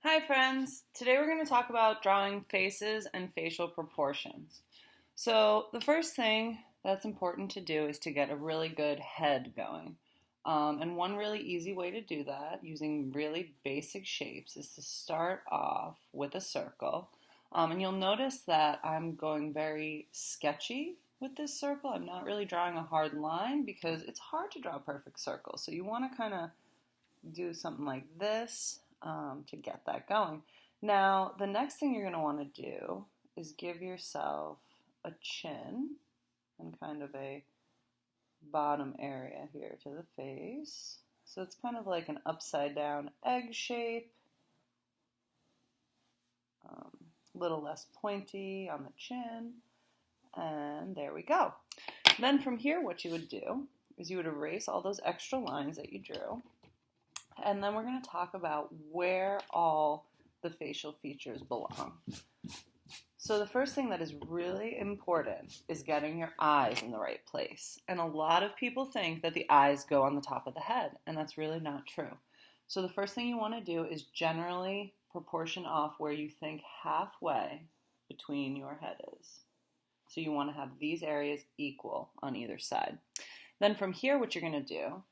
Hi friends! Today we're going to talk about drawing faces and facial proportions. So the first thing that's important to do is to get a really good head going. And one really easy way to do that using really basic shapes is to start off with a circle. And you'll notice that I'm going very sketchy with this circle. I'm not really drawing a hard line because it's hard to draw a perfect circle. So you want to kind of do something like this to get that going. Now, the next thing you're going to want to do is give yourself a chin and kind of a bottom area here to the face. So it's kind of like an upside down egg shape, a little less pointy on the chin, and there we go. Then from here, what you would do is you would erase all those extra lines that you drew. And then we're going to talk about where all the facial features belong. So the first thing that is really important is getting your eyes in the right place. And a lot of people think that the eyes go on the top of the head, and that's really not true. So the first thing you want to do is generally proportion off where you think halfway between your head is. So you want to have these areas equal on either side. Then from here, what you're going to do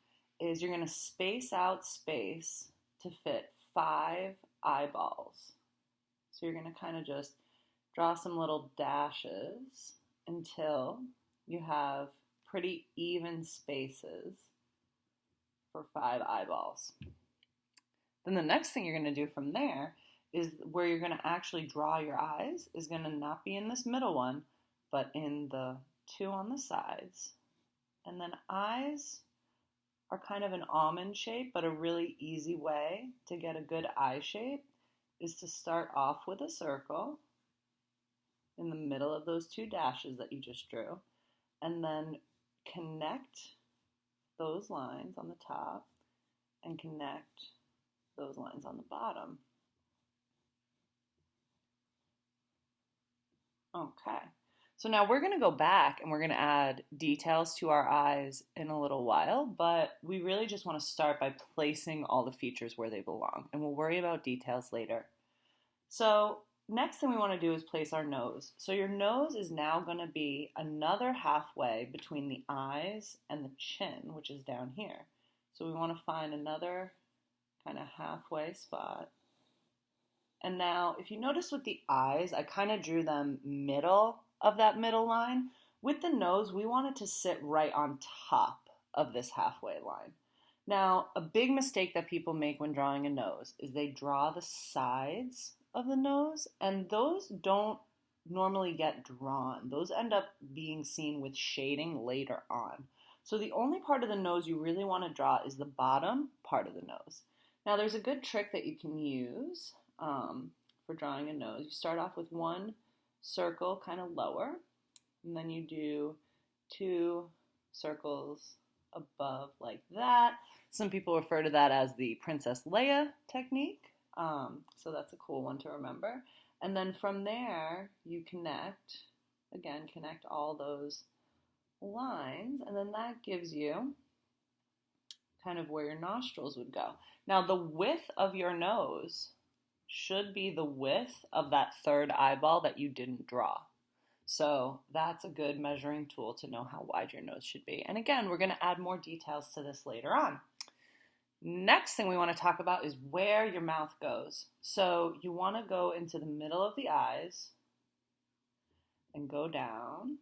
is you're going to space out space to fit 5 eyeballs. So you're going to kind of just draw some little dashes until you have pretty even spaces for 5 eyeballs. Then the next thing you're going to do from there is where you're going to actually draw your eyes is going to not be in this middle one, but in the 2 on the sides. And then eyes are kind of an almond shape, but a really easy way to get a good eye shape is to start off with a circle in the middle of those 2 dashes that you just drew, and then connect those lines on the top and connect those lines on the bottom. Okay. So now we're going to go back and we're going to add details to our eyes in a little while, but we really just want to start by placing all the features where they belong, and we'll worry about details later. So next thing we want to do is place our nose. So your nose is now going to be another halfway between the eyes and the chin, which is down here. So we want to find another kind of halfway spot. And now if you notice with the eyes, I kind of drew them middle of that middle line. With the nose, we want it to sit right on top of this halfway line. Now, a big mistake that people make when drawing a nose is they draw the sides of the nose, and those don't normally get drawn. Those end up being seen with shading later on. So the only part of the nose you really want to draw is the bottom part of the nose. Now, there's a good trick that you can use for drawing a nose. You start off with one circle kind of lower, and then you do 2 circles above like that. Some people refer to that as the Princess Leia technique, so that's a cool one to remember. And then from there, you connect all those lines, and then that gives you kind of where your nostrils would go. Now, the width of your nose should be the width of that 3rd eyeball that you didn't draw. So that's a good measuring tool to know how wide your nose should be. And again, we're going to add more details to this later on. Next thing we want to talk about is where your mouth goes. So you want to go into the middle of the eyes and go down.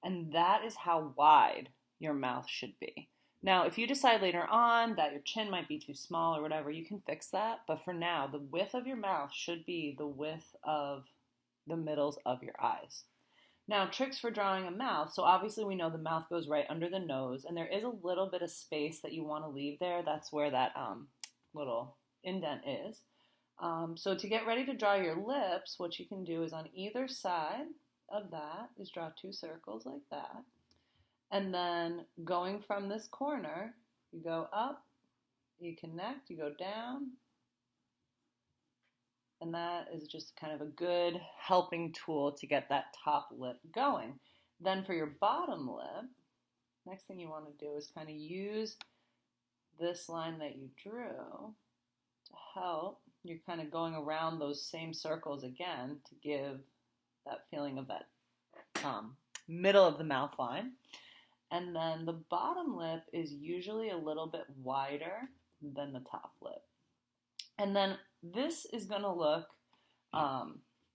And that is how wide your mouth should be. Now, if you decide later on that your chin might be too small or whatever, you can fix that. But for now, the width of your mouth should be the width of the middles of your eyes. Now, tricks for drawing a mouth. So obviously we know the mouth goes right under the nose, and there is a little bit of space that you want to leave there. That's where that little indent is. So to get ready to draw your lips, what you can do is on either side of that is draw 2 circles like that. And then going from this corner, you go up, you connect, you go down, and that is just kind of a good helping tool to get that top lip going. Then for your bottom lip, next thing you want to do is kind of use this line that you drew to help you're kind of going around those same circles again to give that feeling of that middle of the mouth line. And then the bottom lip is usually a little bit wider than the top lip. And then this is going to look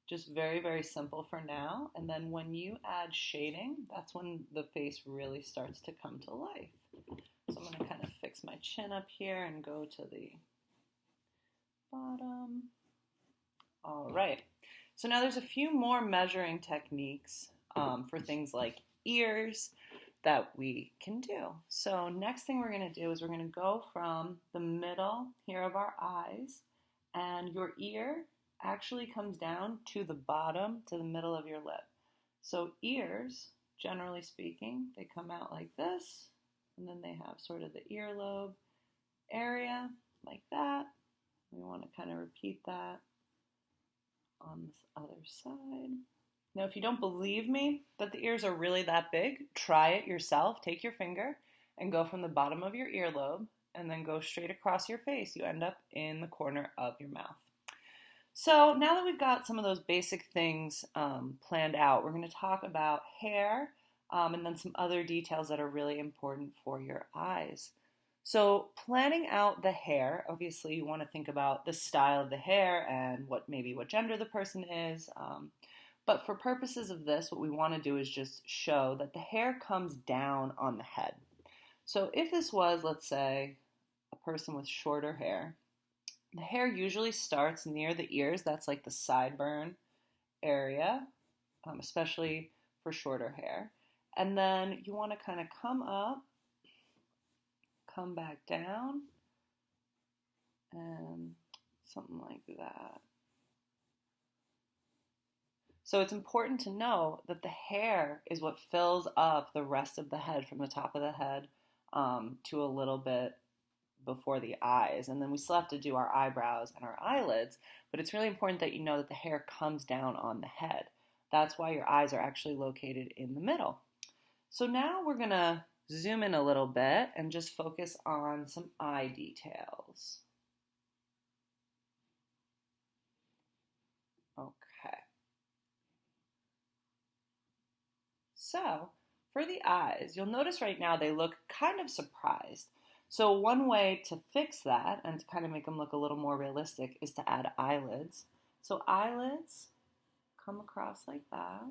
just very, very simple for now. And then when you add shading, that's when the face really starts to come to life. So I'm going to kind of fix my chin up here and go to the bottom. All right. So now there's a few more measuring techniques for things like ears that we can do. So next thing we're going to do is we're going to go from the middle here of our eyes, and your ear actually comes down to the bottom, to the middle of your lip. So ears, generally speaking, they come out like this, and then they have sort of the earlobe area like that. We want to kind of repeat that on this other side. Now, if you don't believe me that the ears are really that big, try it yourself. Take your finger and go from the bottom of your earlobe and then go straight across your face. You end up in the corner of your mouth. So now that we've got some of those basic things planned out, we're going to talk about hair and then some other details that are really important for your eyes. So planning out the hair, obviously you want to think about the style of the hair and what gender the person is. But for purposes of this, what we want to do is just show that the hair comes down on the head. So if this was, let's say, a person with shorter hair, the hair usually starts near the ears. That's like the sideburn area, especially for shorter hair. And then you want to kind of come up, come back down, and something like that. So it's important to know that the hair is what fills up the rest of the head from the top of the head to a little bit before the eyes. And then we still have to do our eyebrows and our eyelids, but it's really important that you know that the hair comes down on the head. That's why your eyes are actually located in the middle. So now we're going to zoom in a little bit and just focus on some eye details. Okay. So for the eyes, you'll notice right now they look kind of surprised. So one way to fix that and to kind of make them look a little more realistic is to add eyelids. So eyelids come across like that.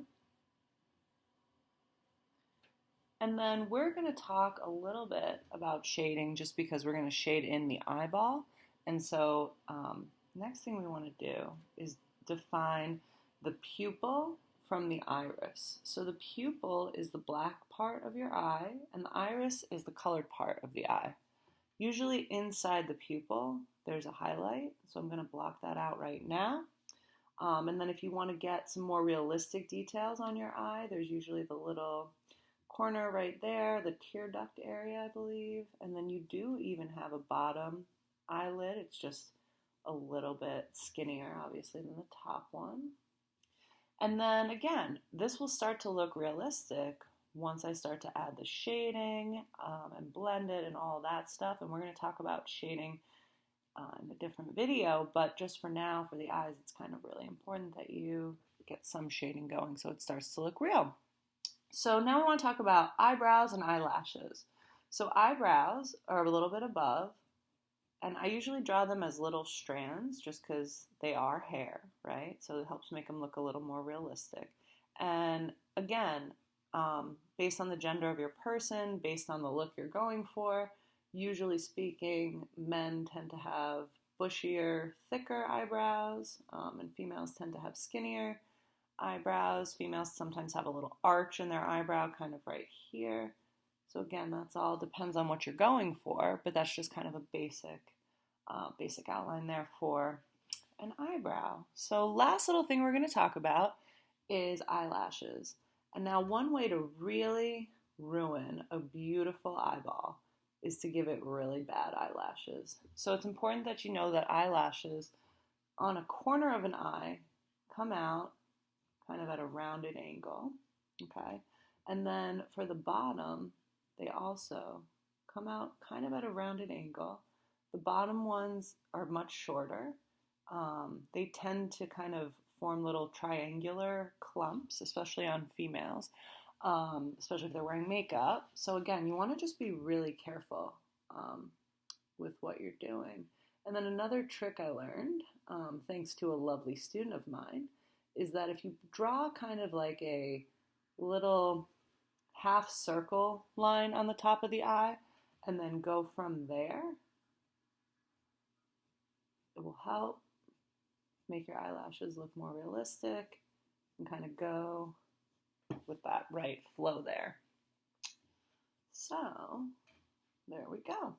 And then we're going to talk a little bit about shading just because we're going to shade in the eyeball. And so next thing we want to do is define the pupil from the iris. So the pupil is the black part of your eye, and the iris is the colored part of the eye. Usually inside the pupil, there's a highlight, so I'm going to block that out right now. And then if you want to get some more realistic details on your eye, there's usually the little corner right there, the tear duct area, I believe. And then you do even have a bottom eyelid. It's just a little bit skinnier, obviously, than the top one. And then again, this will start to look realistic once I start to add the shading and blend it and all that stuff. And we're going to talk about shading in a different video, but just for now, for the eyes, it's kind of really important that you get some shading going so it starts to look real. So now we want to talk about eyebrows and eyelashes. So eyebrows are a little bit above, and I usually draw them as little strands just because they are hair, right? So it helps make them look a little more realistic. And again, based on the gender of your person, based on the look you're going for, usually speaking, men tend to have bushier, thicker eyebrows, and females tend to have skinnier eyebrows. Females sometimes have a little arch in their eyebrow, kind of right here. So again, that's all depends on what you're going for, but that's just kind of a basic outline there for an eyebrow. So last little thing we're going to talk about is eyelashes. And now one way to really ruin a beautiful eyeball is to give it really bad eyelashes. So it's important that you know that eyelashes on a corner of an eye come out kind of at a rounded angle, okay? And then for the bottom, they also come out kind of at a rounded angle. The bottom ones are much shorter, They tend to kind of form little triangular clumps, especially on females, especially if they're wearing makeup. So, again, you want to just be really careful with what you're doing. And then another trick I learned, thanks to a lovely student of mine, is that if you draw kind of like a little half circle line on the top of the eye and then go from there, it will help make your eyelashes look more realistic and kind of go with that right flow there. So, there we go.